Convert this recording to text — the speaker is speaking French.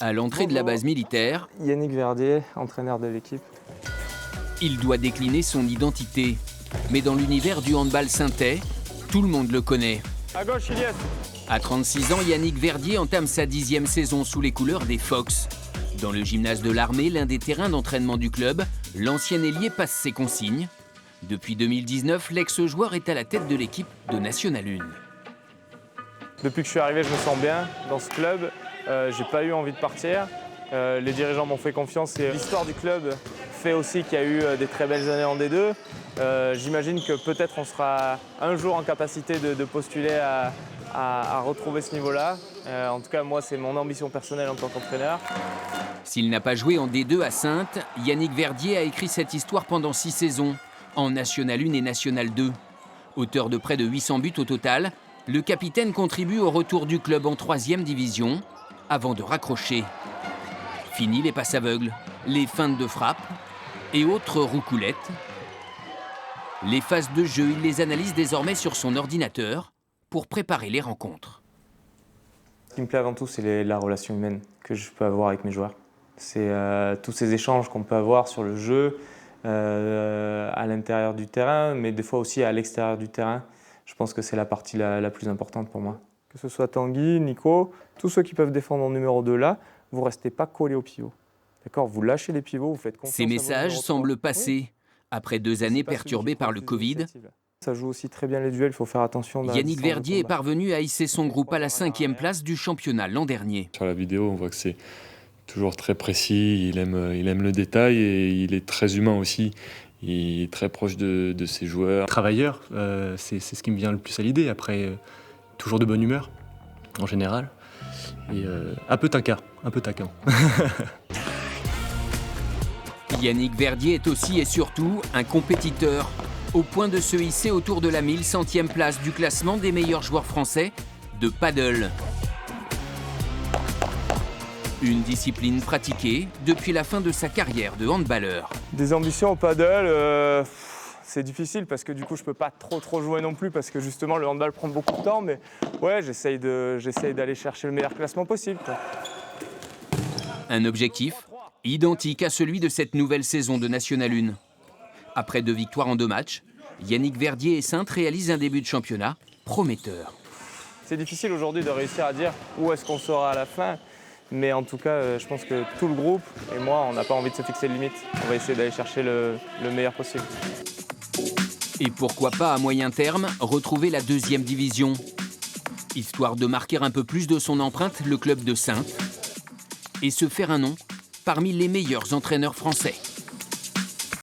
À l'entrée de la base militaire, Yannick Verdier, entraîneur de l'équipe. il doit décliner son identité. Mais dans l'univers du handball saintais, tout le monde le connaît. À gauche, Iliès. À 36 ans, Yannick Verdier entame sa 10e saison sous les couleurs des Fox. Dans le gymnase de l'armée, l'un des terrains d'entraînement du club, l'ancien ailier passe ses consignes. Depuis 2019, l'ex-joueur est à la tête de l'équipe de National 1. Depuis que je suis arrivé, je me sens bien dans ce club. J'ai pas eu envie de partir. Les dirigeants m'ont fait confiance et l'histoire du club fait aussi qu'il y a eu des très belles années en D2. J'imagine que peut-être on sera un jour en capacité de postuler à retrouver ce niveau-là. En tout cas, moi, c'est mon ambition personnelle en tant qu'entraîneur. S'il n'a pas joué en D2 à Saintes, Yannick Verdier a écrit cette histoire pendant 6 saisons, en National 1 et National 2. Auteur de près de 800 buts au total, le capitaine contribue au retour du club en 3e division, avant de raccrocher. Fini les passes aveugles, les feintes de frappe et autres roucoulettes. Les phases de jeu, il les analyse désormais sur son ordinateur pour préparer les rencontres. Ce qui me plaît avant tout, c'est la relation humaine que je peux avoir avec mes joueurs. C'est tous ces échanges qu'on peut avoir sur le jeu, à l'intérieur du terrain, mais des fois aussi à l'extérieur du terrain. Je pense que c'est la partie la plus importante pour moi. Que ce soit Tanguy, Nico, tous ceux qui peuvent défendre en numéro 2 là, vous ne restez pas collés au pivot. D'accord, vous lâchez les pivots, vous faites confiance. Ces messages semblent passer. Après 2 années perturbées par le Covid, ça joue aussi très bien les duels, il faut faire attention. Yannick Verdier est parvenu à hisser son groupe à la 5e place du championnat l'an dernier. Sur la vidéo, on voit que c'est toujours très précis, il aime le détail et il est très humain aussi. Il est très proche de ses joueurs. Travailleur, c'est ce qui me vient le plus à l'idée. Après, toujours de bonne humeur, en général. Et un peu taquin. Yannick Verdier est aussi et surtout un compétiteur, au point de se hisser autour de la 1100e place du classement des meilleurs joueurs français de paddle. Une discipline pratiquée depuis la fin de sa carrière de handballeur. Des ambitions au paddle, c'est difficile parce que du coup je peux pas trop jouer non plus parce que justement le handball prend beaucoup de temps, mais ouais, j'essaye d'aller chercher le meilleur classement possible, quoi. Un objectif identique à celui de cette nouvelle saison de National 1. Après 2 victoires en 2 matchs, Yannick Verdier et Saintes réalisent un début de championnat prometteur. C'est difficile aujourd'hui de réussir à dire où est-ce qu'on sera à la fin. Mais en tout cas, je pense que tout le groupe et moi, on n'a pas envie de se fixer de limite. On va essayer d'aller chercher le meilleur possible. Et pourquoi pas à moyen terme retrouver la 2e division, histoire de marquer un peu plus de son empreinte le club de Saintes et se faire un nom parmi les meilleurs entraîneurs français.